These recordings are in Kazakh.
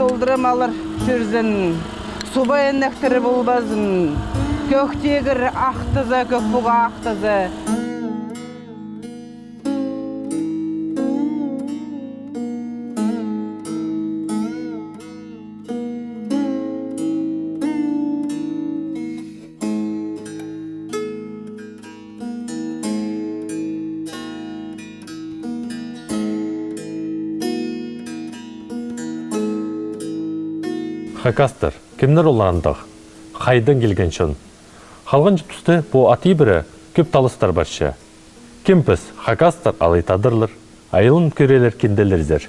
толдырым алыр жүрзін, субай әннәқтірі болбазын, көктегір ақтызы, көк бұға ақтызы. Хакастар, кемнер оларындық, қайдан келген шын. Қалған жұптысты бұл аты бірі көп талыстар баршы. Кемпіз, хакастар алайтадырлыр, айылын көрелер кенделерзер.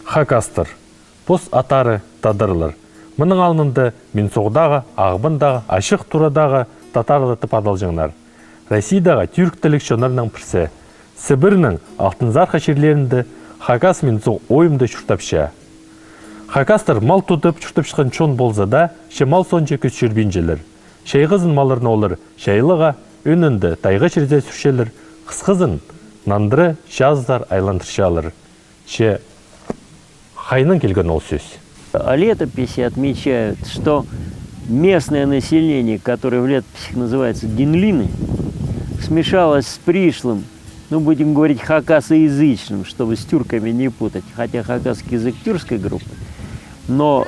Хакастар, бұс атары тадырлыр. Мұның алынынды мен соғдағы, ағыбындағы, ашық турадағы татарлы тыпадал жаңлар. Россиядағы түрк тілік шонарының пірсі, Сібірінің алтынзарха жерлерінде Хакас мен соң ойымды шүртапша. Хакастар мал тұтып шүртап шыққан чон болса да, мал сонча көз жүрбен желер. Шайғызын малырны олыр, шайлыға, өнінді тайға шерзе сүршелер, қысқызын, нандыры, жаздар айландыршалыр. Хайнан келген ол сөз. Летописи отмечают, что местное население, которое в летописях называется динлины, смешалось с пришлым, будем говорить хакасоязычным, чтобы с тюрками не путать, хотя хакасский язык тюркской группы, но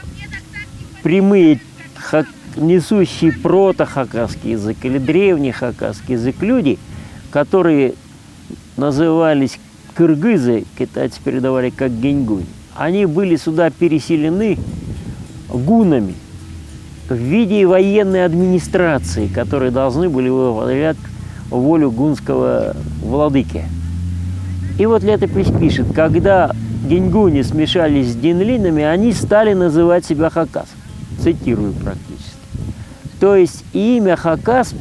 прямые несущие прото-хакасский язык или древний хакасский язык люди, которые назывались кыргызы, китайцы передавали как геньгунь, они были сюда переселены гунами в виде военной администрации, которые должны были выполнять волю гунского владыки. И вот летопись пишет, когда геньгуни смешались с динлинами, они стали называть себя хакас. Цитирую практически. То есть имя хакас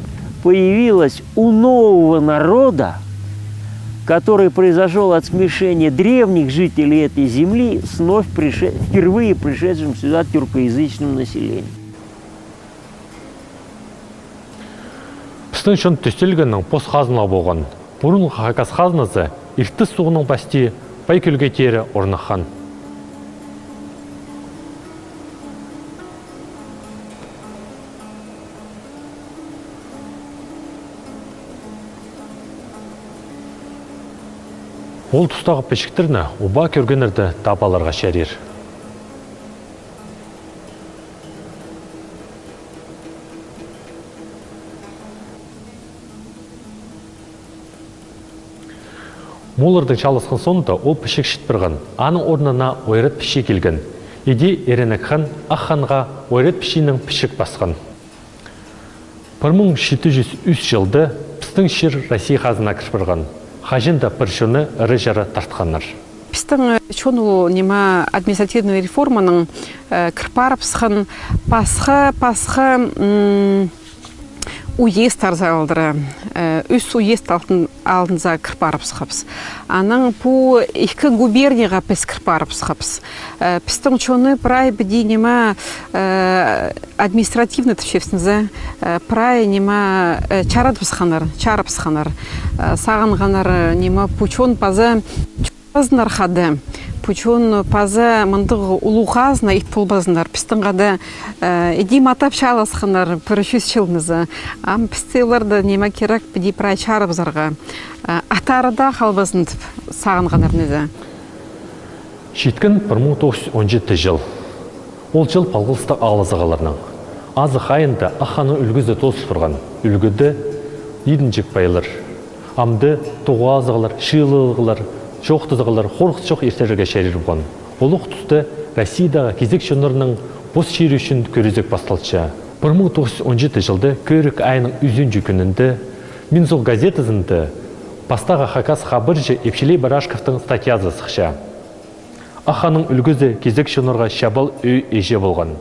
появилось у нового народа, который произошел от смешения древних жителей этой земли с впервые пришедшим сюда тюркоязычным населением. Пістің шын түстелгеннің пос қазына болған. Бұрын хакас қазынасы ирті суғының басти бай көлге тері орнаққан. Ол тұстағы пешіктеріні оба көргенерді табаларға шәрер. Молырдың чалысқан соңында ол пішік шытпырған, аның орнына ойрат піші келген. Еде еренекхан ақханға ойрат пішінің пішік басқан. 1703 жылды пістің шыр Россия қазына кірпірған. Хажында бір шыны ұры жары тартқаныр. Пістің шону нема административный реформаның кірпарып сықын пасқы уезд арзалдыры, үс уезд алдынза кірпарып сықапс. Аның по екі губернияға піс кірпарып сықапс. Пістің чоны прай біде нема административный тіпшепсінзі, прай нема чарып сықаныр. Саған ғанар нема пучон пазы чуазынар қады. Пучон пазы мындығы улуғазына ит полбазынар. Пістің ғады еди матап шаласқанар пүрішіз шылмызы. Ам пістейлерді нема керек біде прай чарып зарға. Атарыда қалбазын саған ғанар незі. Шеткін 1917 жыл. Ол жыл палғылысты алызығаларының. Азы қайында ақаны үлгізі тосып тұрған. Үлгіді едін жек байлар. Амды тоғазығалар, шылығылар, жоқтызығылар, қорқыс жоқ ертерге шәрер бұған. Олық тұсты Россиядағы кезек шынырының бос шері үшін көрезек басталча. 1917 жылды көрік айының үзін жүкінінді Минзол газетізінді бастағы хакас хабыржы Епшелей Барашковтың статьязы сықша. Ақаның үлгізі кезек шынырға шабал үй еже болған.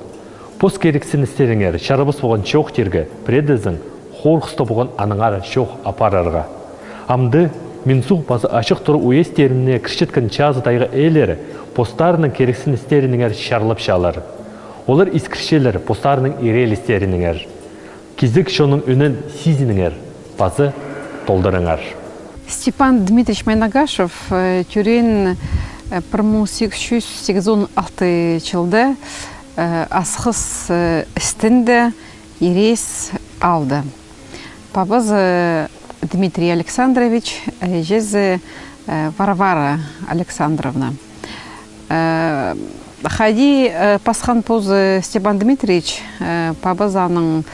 Пос керексін істеріңер шарабыс болған шоқ тергі предізін қорқысты болған аныңар шоқ апарарға. Амды Минсух базы ашық тұры уестеріне кіршеткен чазы тайғы әлері постарының керексін істерініңер шарлып шалар. Олар искіршелер постарының ирел істерініңер. Кезек шоның үнін сизініңер базы толдырыңар. Степан Дмитриевич Майнагашев тюрен 1886 жылда асқыс істінді ерес алды. Пабыз Дмитрий Александрович, жезі Варвара Александровна. Хади пасхан поз Степан Дмитриевич пабызаның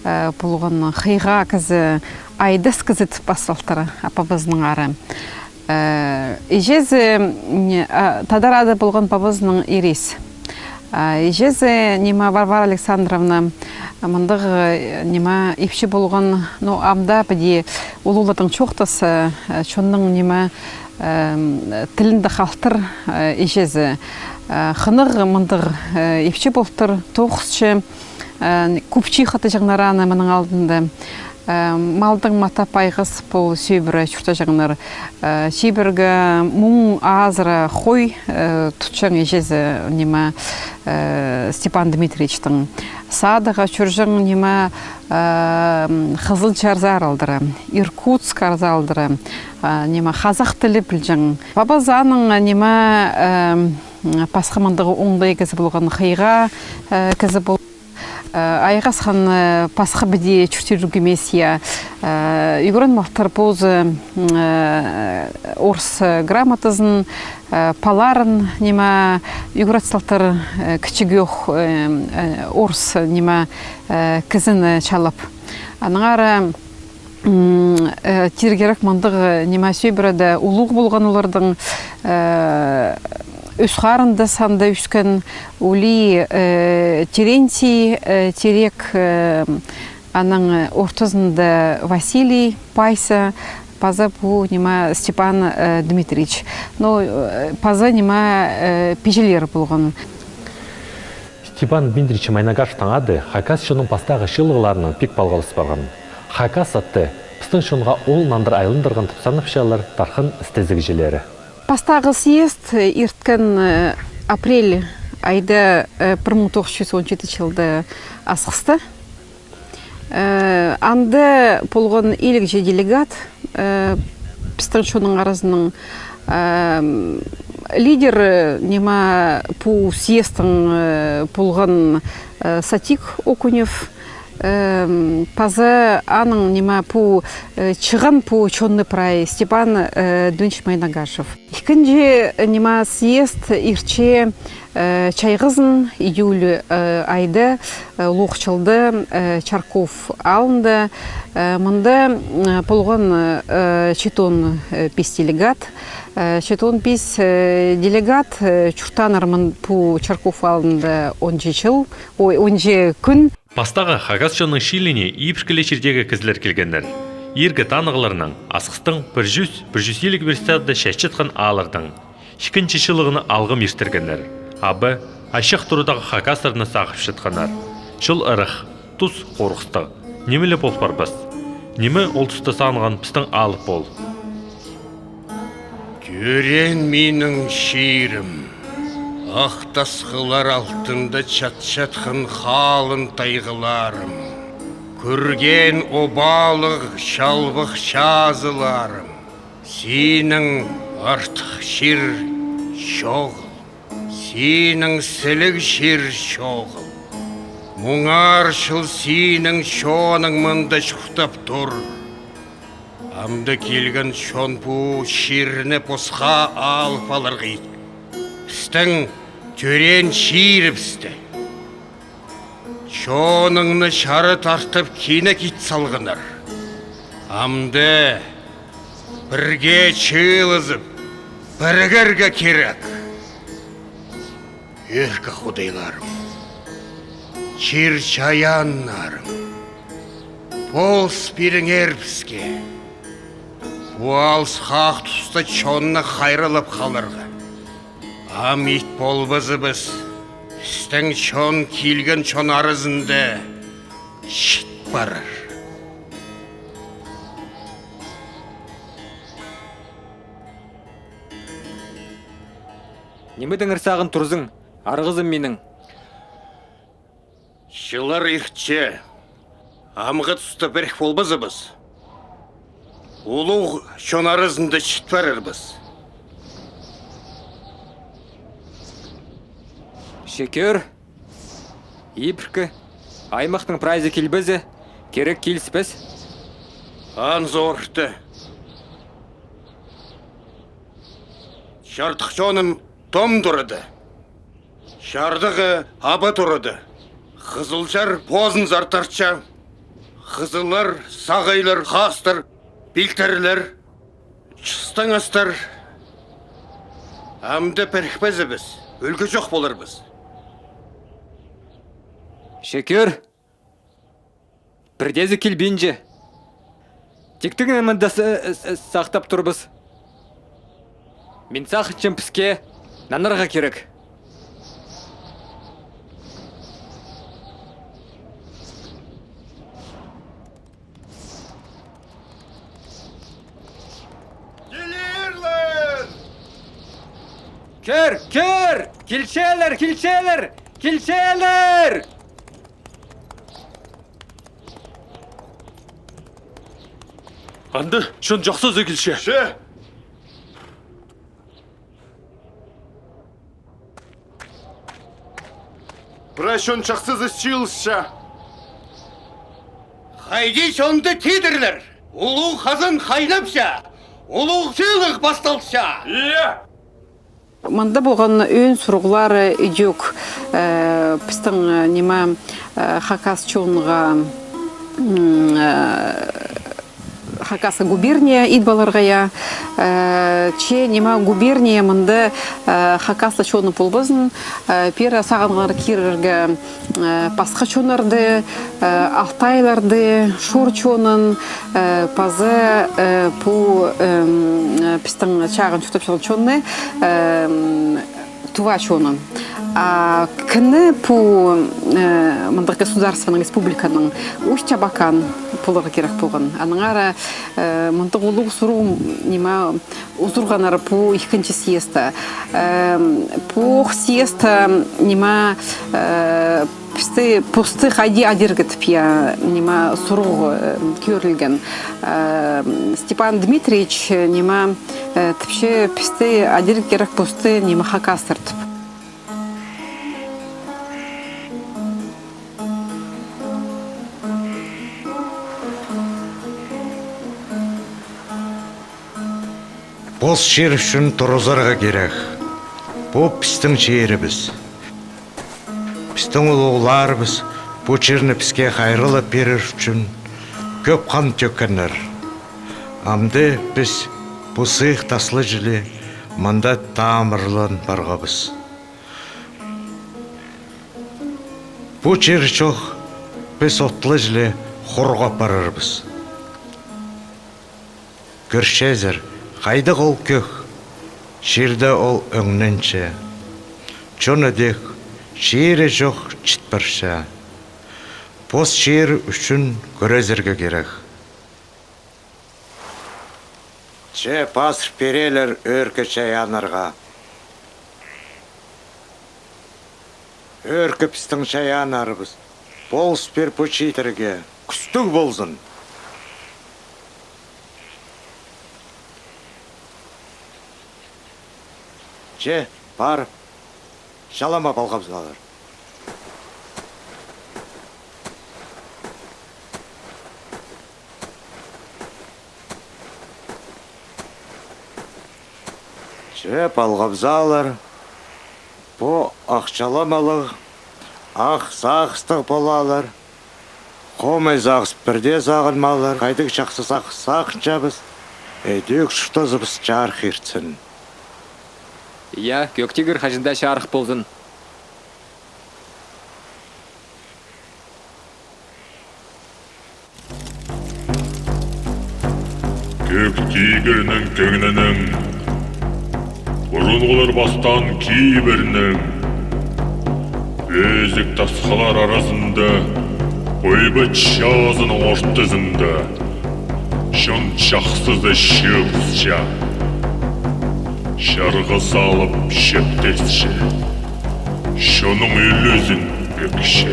болған қиға кізі айдыс кізіт басылтыры пабызның ары. Ежезі тадарады болған пабызның ерес. Ежезі нема Варвара Александровна мындық нема епші болған, амда біде олулардың чоқтасы, чонның нема тілінді қалтыр ежезі. Хынық мындық епші болтыр, тоқысшы, көпчі қаты жағнараны мұның алдында. Малдың мата пайғыз бұл сөйбірі чүрті жағыныр. Сөйбіргі мұң азыры қой тұтшың ежезі нема Степан Дмитриевичтің. Садыға чүржің нема қызыл чарзар алдыры, Иркутск арза алдыры, нема қазақ тілі білжің. Бабазаның нема пасқымындығы оңдай кізі болған қиға кізі бол. Айғасқан пасқы біде чүртер месия. Үйгірін мақтар позы орыс грамотызын, паларын нема үйгіратсалтар кішігеух орыс нема кізін чалып. Аныңары тергерек мандығы нема сөйбіреді ұлық болған олардың Үсқарында санда үскен Ули Терентий, Терек аның ортызында Василий Пайса, паза бұ нема Степан Дмитриевич. Паза нема пежелер болған. Степан Дмитриевич Майнагаш таңады, Хакас шының пастағы шылғыларының пек балғалысы барған. Хакас атты, пыстың шынға ол нандыр айлындырған тұпсанып шалар тарқын істезігі желері. Пастағы съезд ерткен апрель айда 1917 жылда асқысты. Анды болған елік же делегат, пістің шоның арасының лидер нема по съездың болған Сатик Окунев, паза аның нема по чыган по чонны прай Степан Дмитриевич Майнагашев. Икінже нема съезд ирче чайғызын июль айды лоқчылды Чарков алынды. Мұнда болған четон пис делегат. Четон пис делегат чуртанармын по Чарков алынды 10 күн. Пастағы Хагасшының шиліне епшкілі жердегі кізлер келгендер. Ергі танығыларының асқыстың 100-150 верстады шәшчетқан алырдың. 2-ші шылығыны алғым естіргендер. Абы, ашық тұрудағы Хагастарыны сағып шетқанар. Шыл ұрық, тұз қорғысты. Немелі бол бар біз. Немі ол тұсты саныған пістің алып бол. Көрен менің шиірім. Ақтасқылар алтында чат-чатқын қалын тайғыларым. Көрген обалық шалбық шазыларым. Сенің артық шер шоғыл, сенің сілік шер шоғыл. Мұңаршыл сенің шоның мұнда шұқтап тұр. Амды келген шон бұ шеріні посқа алып алыр ғейд. Пістің түрен шиіріпсті. Шоныңны шары тартып кені кет салғыныр. Амды бірге чылызып, біргірге керек. Өркі құдайларым, чир чаяннарым, болс бірің әрбіске. Уалс қақ тұста чонны қайрылып қалырғы. Амит болбызы біз, істің чон келген чон арызында шит барыр. Немедің ұрсағын тұрзың, арғызым менің. Жылар иртче, амғы тұста бірік болбызы біз. Улуғ чон арызында шит барыр біз. Шекер. Ибіркі. Аймақтың прайзы келбізі. Керек келіспіз. Ан зорты. Шардықшоным том тұрыды. Шардығы аба тұрыды. Қызылжар позын зартарча. Қызылар, сағайлар, қастыр, білтерлер, чыстаңастар. Амды пәрікпезі біз, өлгі жоқ болар біз. Шекер. Бірдезі келбенже. Тектігін әміндасы сақтап тұрбыз. Мен сақытчым піске нанырға керек. Кер! Келчелер! Анды, шын жақсы өзі келше. Ше! Прашон чақсызы чилша. Хайди сонды тидірлер. Улу қазын қайнапша. Улу сыйлық басталша. Ия! Мында болған өн сұрғылары үйдек пістің нема хакас чонға Хакаса губерния идбаларгая че нема губерния мында Хакасла чоны полбызын пера сағанғар кирерге пасқа чонарды Алтайларды шур чонын пазы по пистың чағын чутап шағын чонны Тува чонын. Кіні по мында государственный республиканың Устья Бакан полығы керек болған. Аныңара мында олық сұру нема ұзырғанары по екінші съезда. По съезда нема пусты хайди адергет пия нема сұру көрілген. Степан Дмитриевич нема тіпше пісті адергет керек пусты нема хакастыртып. Бос жер үшін тұрызарға керек. Бұл пістің жеріміз. Пістің ұлыларымыз бұл жерні бізге қайрылы берер үшін көп қан төккенер. Амды біз бұл сыйық таслы жылы мында тамырлан барғабыз. Бұл жер жоқ біз отлы жылы қорғап барарбыз. Көршезір Қайдық ол көк, жерді ол өңнінше. Чоны дек, жері жоқ чітпірше. Бос жер үшін көрезерге керек. Че пасыр перелер өркі чаянырға. Өркі пістің чаянарыбыз. Болс пер почитерге, күстік болзын. Че, барып, жалама балғабызғалар. Че, балғабызалар, бұ ақшаламалық, ақ сағыстық болалар, қомай зағыс бірде зағынмалар, қайдық жақсы сақын жабыз, өйдік шұқтазыбыз жарқ ертсін. Ия, көктегір қажында шарық болдың. Көктегірінің төгінінің, бұрынғылар бастан кейбірінің, өзік тасқалар арасында, ойбыт жазының ортызында, шын жақсызы шықсша. Шарға салып шөптесші, шының үлізін бөкші.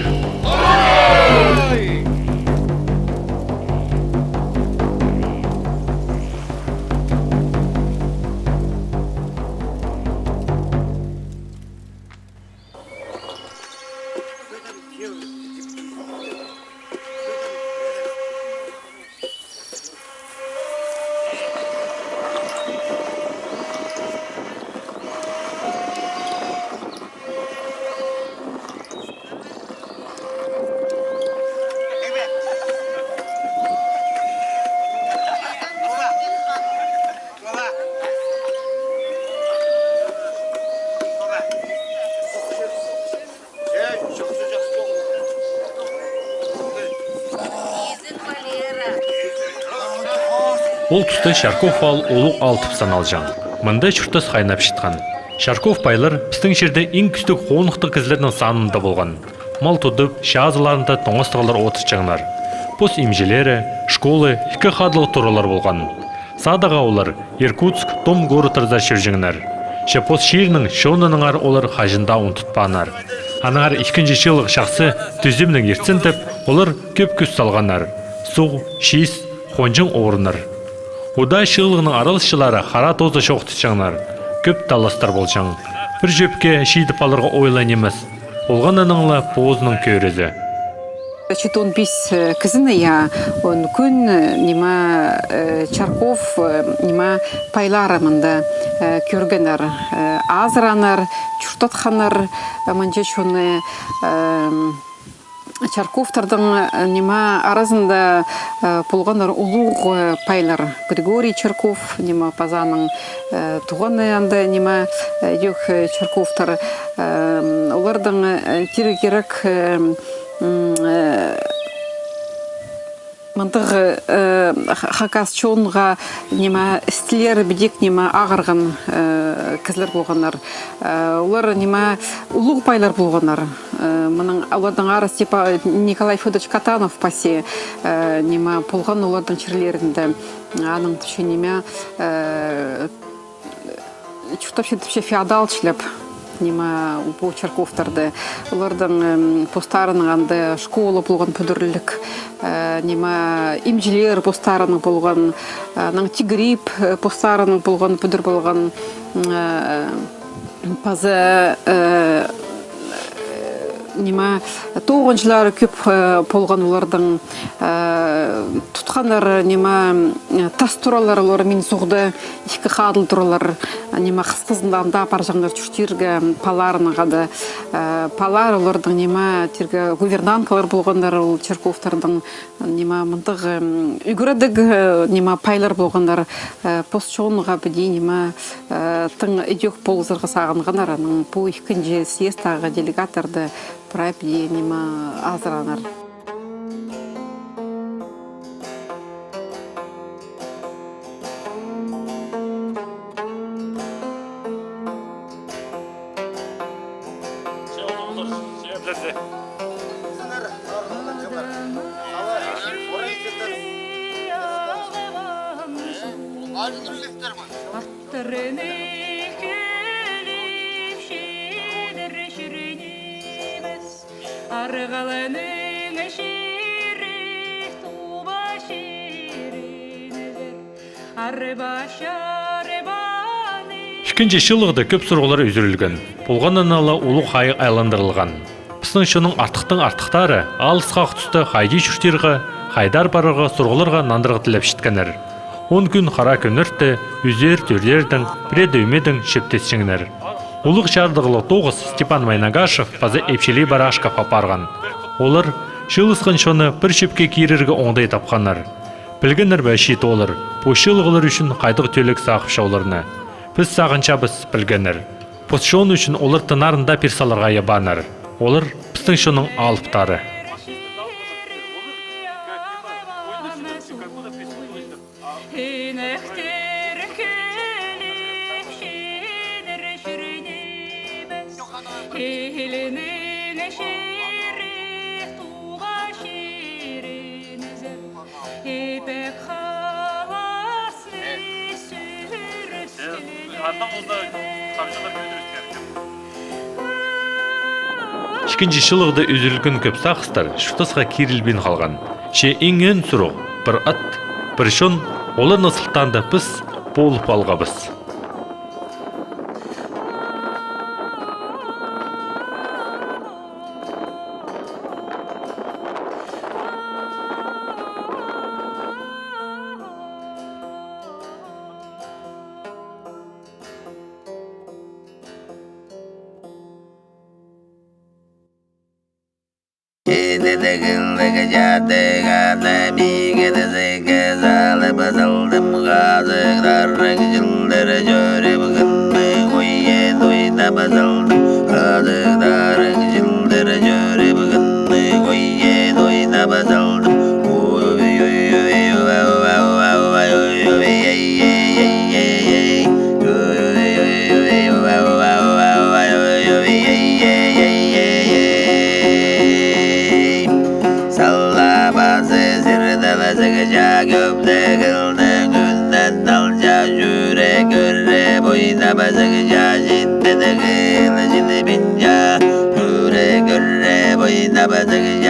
Ол тұста Шарков ал олық алтып саналжан. Мында чұртас қайнап шытқан. Шарков байлар біздің жерде ең күстік қонықтық кізлерінің санында болған. Мал тұдып, шазыларында тоңыстығылар отырчаңлар. Пос имжелері, школы, екі қадылы тұралар болған. Садаға олар Иркутск, Том горытырза жүржіңнер. Шепос шерінің шоныныңар олар қажында ұнтытпанар. Анар ikkinchi жылық шақсы түзімнің ертсінтіп, олар көп күз салғанар. Суғ, шиіз, қонжың орынар. Ода шылығының аралысшылары қара тозы шоқтышаңар. Көп таластар болжаң. Бір жөпке шейдіп алырға ойлан емес. Олған аныңла позының көрізі. Читон бис кызыны я, он күн нема Чарков нема пайларымында көргенер, азыранар, чуртатханар, манче шоны Чарковтардың нема арасында полғанар улуг пайлар. Григорий Чарков нема пазаның туғаны анда нема юх Чарковтар. Олардың керек мантық хакас чонға нема стилер бедек нема ағырған кізлер болғанар. Олар нема улуг пайлар болғанар. Мұның олардың арасы типа Николай Федорович Катанов пасе нема болған олардың черлерінде. Аның түші неме чүптапшы феодал члеп. Нема bu Чарковтарды. Олардың постарының анда школа болған пөдірлік. Нема имжилер постарының болған. Наң тигрип постарының болған пөдір болған. Пазы нема тоғыншылары көп болған олардың тұтқандар нема тас туралар олар мен соғды екі қадыл туралар нема қыз-қызында анда паржаңдар чүштерге паларына қады палар олардың нема терге гувернанкалар болғандар ол Чарковтардың нема мұнтық үгірідік нема пайлар болғандар постчонға біде нема тың идек болғызырға сағынғандар бұл екінші съездағы делегаттарды прайпе нема азыранар. Ikkinchi жылығды көп сұрғылар үзірілген. Болғаннан ала ұлық хайы айландырылған. Біздің шының артықтың артықтары алысқақ түсті хайди шүштерға, хайдар барыға сұрғыларға нандырғы тілеп шіткенер. 10 күн қара көніртті, үзер төрлердің, предөймедің шептесшіңнер. Ұлық жардығылы 9 Степан Майнагашев пазы епшелей барашқа папарған. Олар шылысқын шоны бір шепке кейрерге оңдай тапқанар. Білгенер бәшет олар, бұл шылығылар үшін қайдық төлік сақып шауларына. Біз сағынша біз білгенер. Біз шоны үшін олар тынарында персаларға ябанар. Олар біздің шоның алыптары. Ikkinchi жылығды үзілген көп сақыстар шүтасға керілбен қалған. Ше ең сұрақ, бір ат, бір шон, олар насылтанды біз болып алғабыз. Gele jini binja Gure gure boy nabazag